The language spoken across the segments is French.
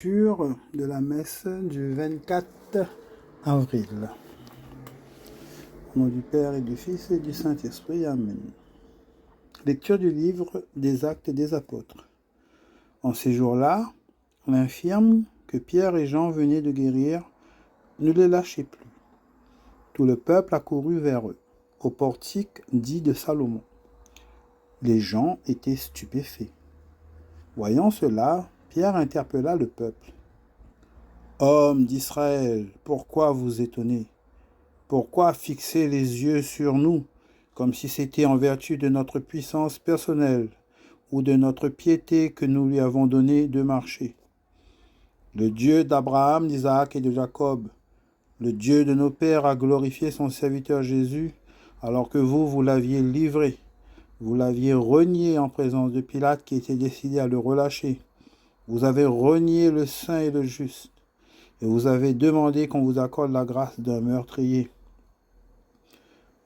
Lecture de la messe du 24 avril. Au nom du Père et du Fils et du Saint-Esprit. Amen. Lecture du livre des Actes des Apôtres. En ces jours-là, l'infirme que Pierre et Jean venaient de guérir ne les lâchait plus. Tout le peuple accourut vers eux, au portique dit de Salomon. Les gens étaient stupéfaits. Voyant cela, Pierre interpella le peuple. « Hommes d'Israël, pourquoi vous étonnez? Pourquoi fixer les yeux sur nous, comme si c'était en vertu de notre puissance personnelle ou de notre piété que nous lui avons donné de marcher? Le Dieu d'Abraham, d'Isaac et de Jacob, le Dieu de nos pères a glorifié son serviteur Jésus, alors que vous l'aviez livré. Vous l'aviez renié en présence de Pilate qui était décidé à le relâcher. Vous avez renié le saint et le juste. Et vous avez demandé qu'on vous accorde la grâce d'un meurtrier.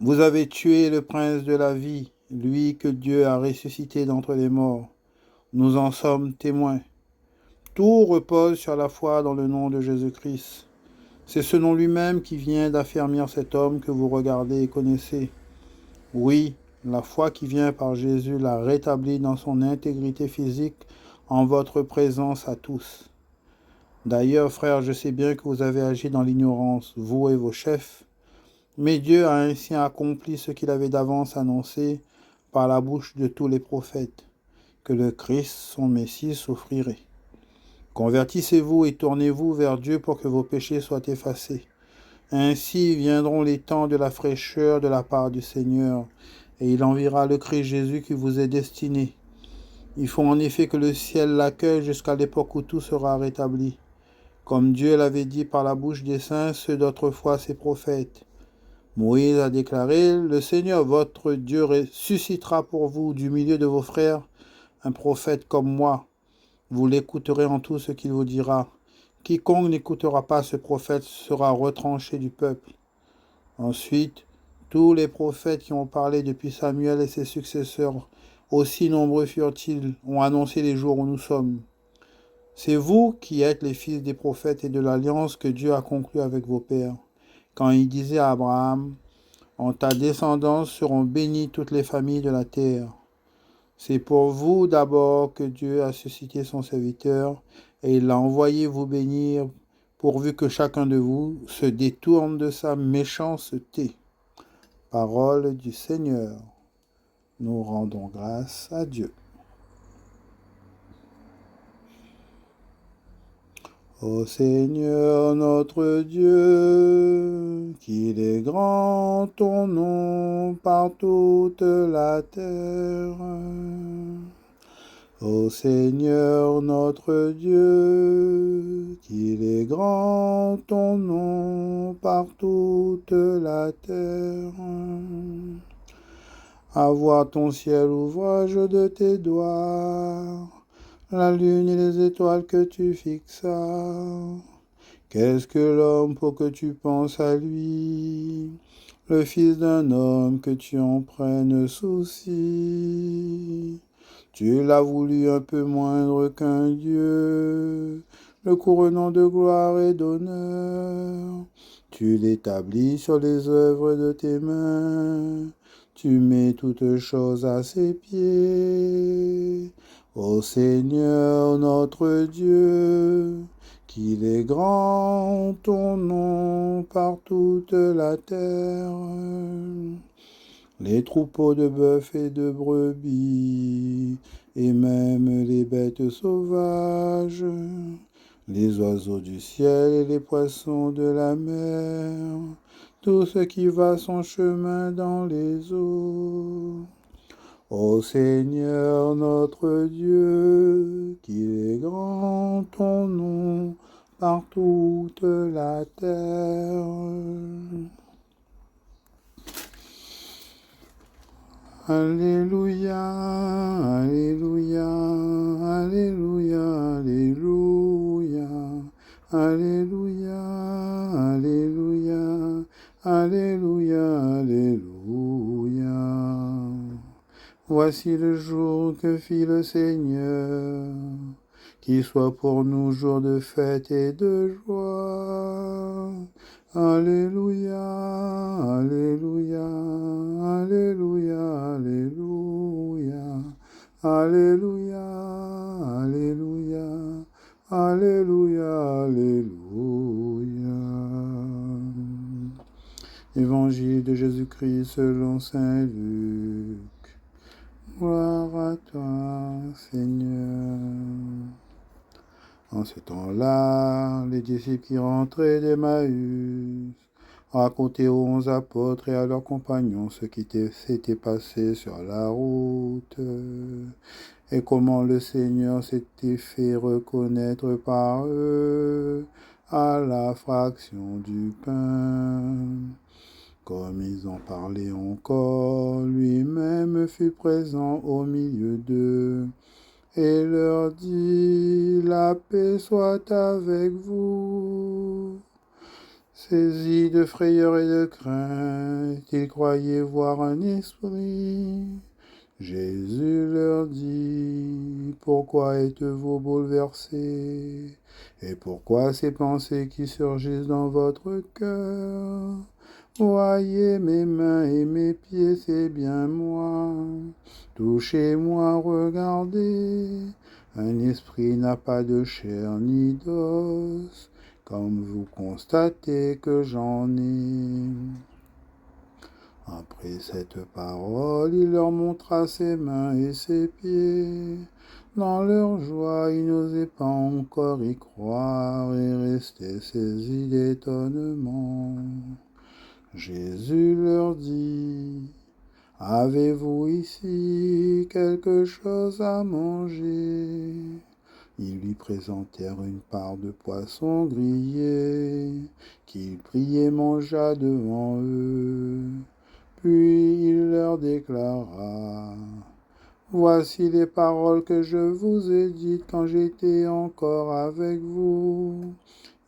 Vous avez tué le prince de la vie, lui que Dieu a ressuscité d'entre les morts. Nous en sommes témoins. Tout repose sur la foi dans le nom de Jésus-Christ. C'est ce nom lui-même qui vient d'affermir cet homme que vous regardez et connaissez. Oui, la foi qui vient par Jésus l'a rétabli dans son intégrité physique en votre présence à tous. D'ailleurs, frères, je sais bien que vous avez agi dans l'ignorance, vous et vos chefs, mais Dieu a ainsi accompli ce qu'il avait d'avance annoncé par la bouche de tous les prophètes, que le Christ, son Messie, souffrirait. Convertissez-vous et tournez-vous vers Dieu pour que vos péchés soient effacés. Ainsi viendront les temps de la fraîcheur de la part du Seigneur, et il enverra le Christ Jésus qui vous est destiné. Il faut en effet que le ciel l'accueille jusqu'à l'époque où tout sera rétabli. Comme Dieu l'avait dit par la bouche des saints, ceux d'autrefois ses prophètes. Moïse a déclaré, « Le Seigneur votre Dieu ressuscitera pour vous du milieu de vos frères un prophète comme moi. Vous l'écouterez en tout ce qu'il vous dira. Quiconque n'écoutera pas ce prophète sera retranché du peuple. » Ensuite, tous les prophètes qui ont parlé depuis Samuel et ses successeurs, aussi nombreux furent-ils, ont annoncé les jours où nous sommes. C'est vous qui êtes les fils des prophètes et de l'alliance que Dieu a conclue avec vos pères, quand il disait à Abraham, « En ta descendance seront bénies toutes les familles de la terre. » C'est pour vous d'abord que Dieu a suscité son serviteur, et il l'a envoyé vous bénir, pourvu que chacun de vous se détourne de sa méchanceté. Parole du Seigneur. Nous rendons grâce à Dieu. Ô Seigneur notre Dieu, qu'il est grand ton nom par toute la terre. Ô Seigneur notre Dieu, qu'il est grand ton nom par toute la terre. À voir ton ciel, ouvrage de tes doigts, la lune et les étoiles que tu fixas. Qu'est-ce que l'homme pour que tu penses à lui, le fils d'un homme que tu en prennes souci? Tu l'as voulu un peu moindre qu'un Dieu, le couronnant de gloire et d'honneur. Tu l'établis sur les œuvres de tes mains, tu mets toutes choses à ses pieds. Ô Seigneur notre Dieu, qu'il est grand ton nom par toute la terre. Les troupeaux de bœufs et de brebis, et même les bêtes sauvages, les oiseaux du ciel et les poissons de la mer, tout ce qui va son chemin dans les eaux. Ô Seigneur notre Dieu, qu'il est grand ton nom par toute la terre. Alléluia, Alléluia, Alléluia, Alléluia, Alléluia, Alléluia, Alléluia, Alléluia. Voici le jour que fit le Seigneur, qui soit pour nous jour de fête et de joie. Alléluia, Alléluia, Alléluia, Alléluia, Alléluia, Alléluia, Alléluia, Alléluia. Évangile de Jésus-Christ selon saint Luc. Gloire à toi, Seigneur. En ce temps-là, les disciples qui rentraient d'Emmaüs racontaient aux 11 apôtres et à leurs compagnons ce qui s'était passé sur la route et comment le Seigneur s'était fait reconnaître par eux à la fraction du pain. Comme ils en parlaient encore, lui-même fut présent au milieu d'eux et leur dit: la paix soit avec vous. Saisis de frayeur et de crainte, ils croyaient voir un esprit. Jésus leur dit: pourquoi êtes-vous bouleversés? Et pourquoi ces pensées qui surgissent dans votre cœur? Voyez mes mains et mes pieds, c'est bien moi. Touchez-moi, regardez. Un esprit n'a pas de chair ni d'os, comme vous constatez que j'en ai. Après cette parole, il leur montra ses mains et ses pieds. Dans leur joie, ils n'osaient pas encore y croire et restaient saisis d'étonnement. Jésus leur dit: avez-vous ici quelque chose à manger? Ils lui présentèrent une part de poisson grillé, qu'il prit et mangea devant eux. Puis il leur déclara: voici les paroles que je vous ai dites quand j'étais encore avec vous.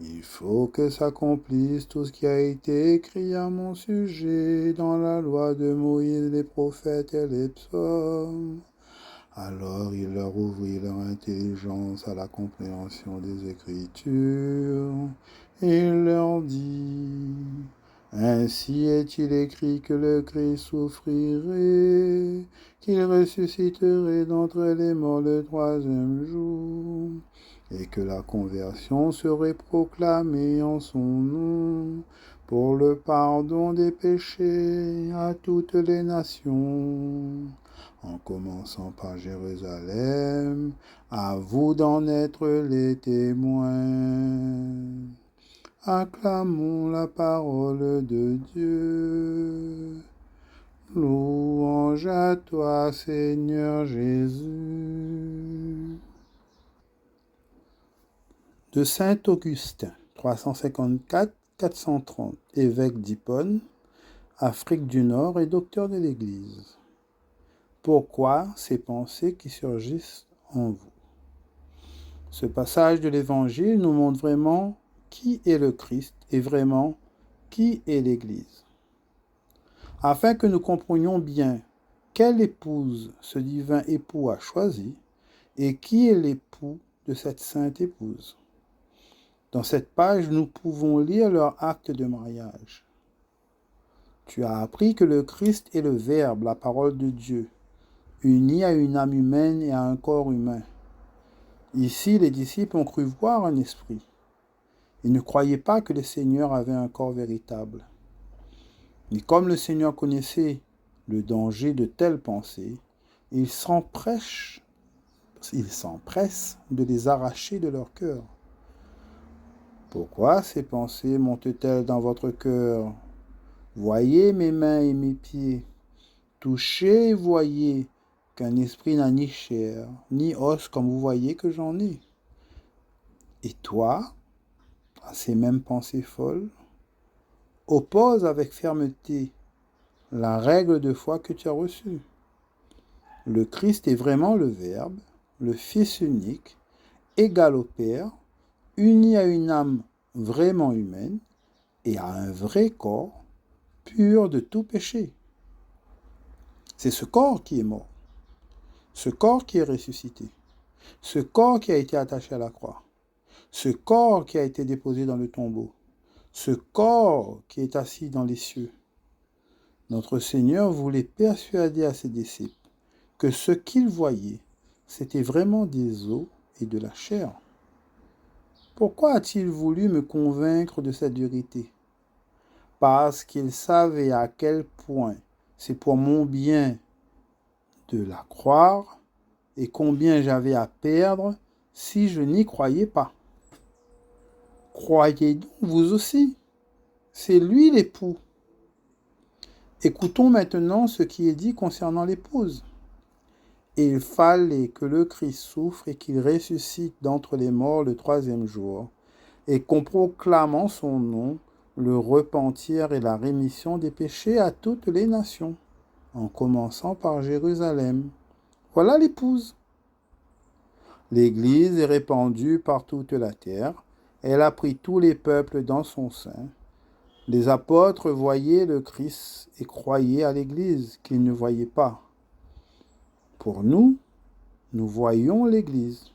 Il faut que s'accomplisse tout ce qui a été écrit à mon sujet dans la loi de Moïse, les prophètes et les psaumes. Alors il leur ouvrit leur intelligence à la compréhension des Écritures, et il leur dit: ainsi est-il écrit que le Christ souffrirait, qu'il ressusciterait d'entre les morts le 3e jour, et que la conversion serait proclamée en son nom pour le pardon des péchés à toutes les nations, en commençant par Jérusalem. À vous d'en être les témoins. Acclamons la parole de Dieu. Louange à toi, Seigneur Jésus. De saint Augustin, 354-430, évêque d'Hippone, Afrique du Nord et docteur de l'Église. Pourquoi ces pensées qui surgissent en vous? Ce passage de l'Évangile nous montre vraiment qui est le Christ et vraiment qui est l'Église. Afin que nous comprenions bien quelle épouse ce divin époux a choisi et qui est l'époux de cette sainte épouse. Dans cette page, nous pouvons lire leur acte de mariage. Tu as appris que le Christ est le Verbe, la parole de Dieu, uni à une âme humaine et à un corps humain. Ici, les disciples ont cru voir un esprit. Ils ne croyaient pas que le Seigneur avait un corps véritable. Mais comme le Seigneur connaissait le danger de telles pensées, il s'empresse de les arracher de leur cœur. Pourquoi ces pensées montent-elles dans votre cœur? Voyez mes mains et mes pieds. Touchez et voyez qu'un esprit n'a ni chair, ni os comme vous voyez que j'en ai. Et toi, à ces mêmes pensées folles, oppose avec fermeté la règle de foi que tu as reçue. Le Christ est vraiment le Verbe, le Fils unique, égal au Père, uni à une âme vraiment humaine et à un vrai corps, pur de tout péché. C'est ce corps qui est mort, ce corps qui est ressuscité. Ce corps qui a été attaché à la croix, ce corps qui a été déposé dans le tombeau, ce corps qui est assis dans les cieux. Notre Seigneur voulait persuader à ses disciples que ce qu'ils voyaient, c'était vraiment des os et de la chair. Pourquoi a-t-il voulu me convaincre de cette vérité? Parce qu'il savait à quel point c'est pour mon bien de la croire et combien j'avais à perdre si je n'y croyais pas. Croyez donc vous aussi, c'est lui l'époux. Écoutons maintenant ce qui est dit concernant l'épouse. Il fallait que le Christ souffre et qu'il ressuscite d'entre les morts le 3e jour, et qu'on proclame en son nom le repentir et la rémission des péchés à toutes les nations, en commençant par Jérusalem. Voilà l'épouse. L'Église est répandue par toute la terre. Elle a pris tous les peuples dans son sein. Les apôtres voyaient le Christ et croyaient à l'Église qu'ils ne voyaient pas. Pour nous, nous voyons l'Église.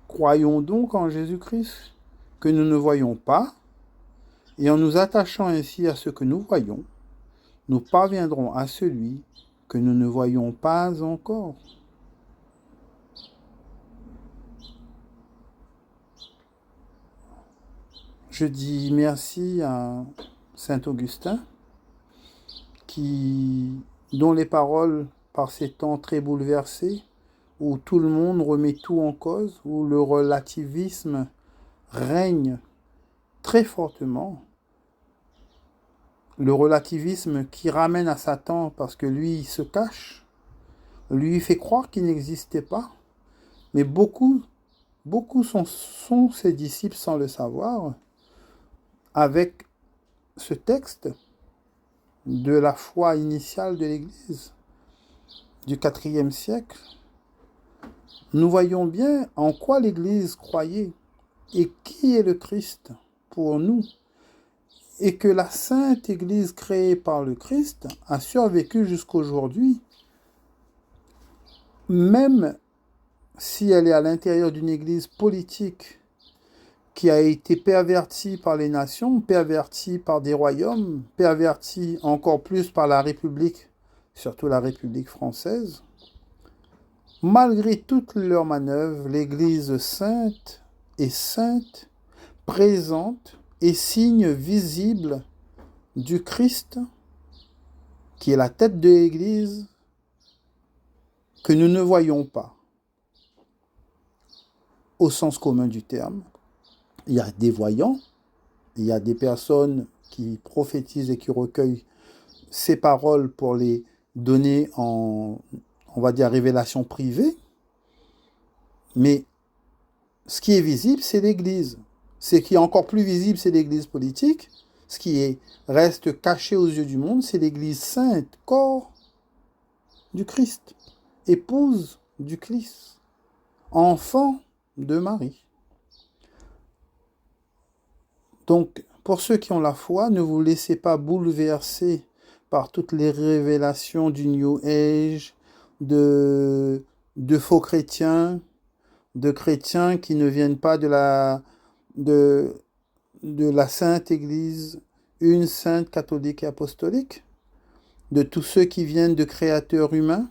Croyons donc en Jésus-Christ, que nous ne voyons pas, et en nous attachant ainsi à ce que nous voyons, nous parviendrons à celui que nous ne voyons pas encore. Je dis merci à saint Augustin, dont les paroles, par ces temps très bouleversés, où tout le monde remet tout en cause, où le relativisme règne très fortement, le relativisme qui ramène à Satan parce que lui, il se cache, lui, il fait croire qu'il n'existait pas, mais beaucoup sont ses disciples sans le savoir, avec ce texte de la foi initiale de l'Église du IVe siècle. Nous voyons bien en quoi l'Église croyait et qui est le Christ pour nous, et que la Sainte Église créée par le Christ a survécu jusqu'aujourd'hui, même si elle est à l'intérieur d'une Église politique qui a été pervertie par les nations, pervertie par des royaumes, pervertie encore plus par la République, surtout la République française. Malgré toutes leurs manœuvres, l'Église sainte est sainte, présente et signe visible du Christ, qui est la tête de l'Église, que nous ne voyons pas, au sens commun du terme. Il y a des voyants, il y a des personnes qui prophétisent et qui recueillent ces paroles pour les donner en, on va dire, révélation privée. Mais ce qui est visible, c'est l'Église. Ce qui est encore plus visible, c'est l'Église politique. Ce qui reste caché aux yeux du monde, c'est l'Église sainte, corps du Christ, épouse du Christ, enfant de Marie. Donc, pour ceux qui ont la foi, ne vous laissez pas bouleverser par toutes les révélations du New Age, de faux chrétiens, de chrétiens qui ne viennent pas de la Sainte Église, une sainte catholique et apostolique, de tous ceux qui viennent de créateurs humains.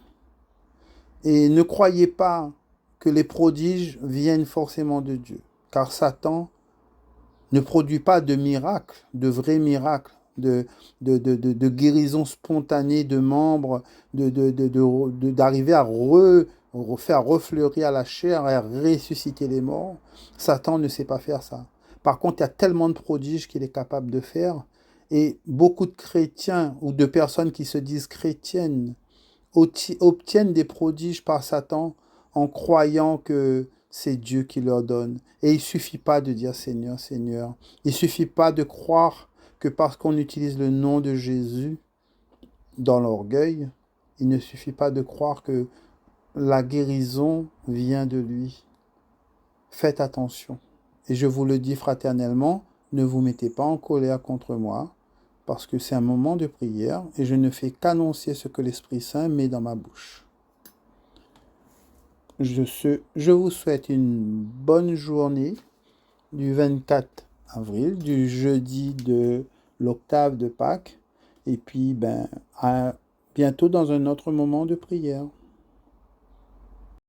Et ne croyez pas que les prodiges viennent forcément de Dieu, car Satan ne produit pas de miracles, de vrais miracles, de guérison spontanée de membres, d'arriver à faire refleurir la chair et à ressusciter les morts. Satan ne sait pas faire ça. Par contre, il y a tellement de prodiges qu'il est capable de faire. Et beaucoup de chrétiens ou de personnes qui se disent chrétiennes obtiennent des prodiges par Satan en croyant que c'est Dieu qui leur donne. Et il ne suffit pas de dire Seigneur, Seigneur. Il ne suffit pas de croire que parce qu'on utilise le nom de Jésus dans l'orgueil, il ne suffit pas de croire que la guérison vient de lui. Faites attention. Et je vous le dis fraternellement, ne vous mettez pas en colère contre moi, parce que c'est un moment de prière et je ne fais qu'annoncer ce que l'Esprit Saint met dans ma bouche. Je vous souhaite une bonne journée du 24 avril, du jeudi de l'octave de Pâques, et puis à bientôt dans un autre moment de prière.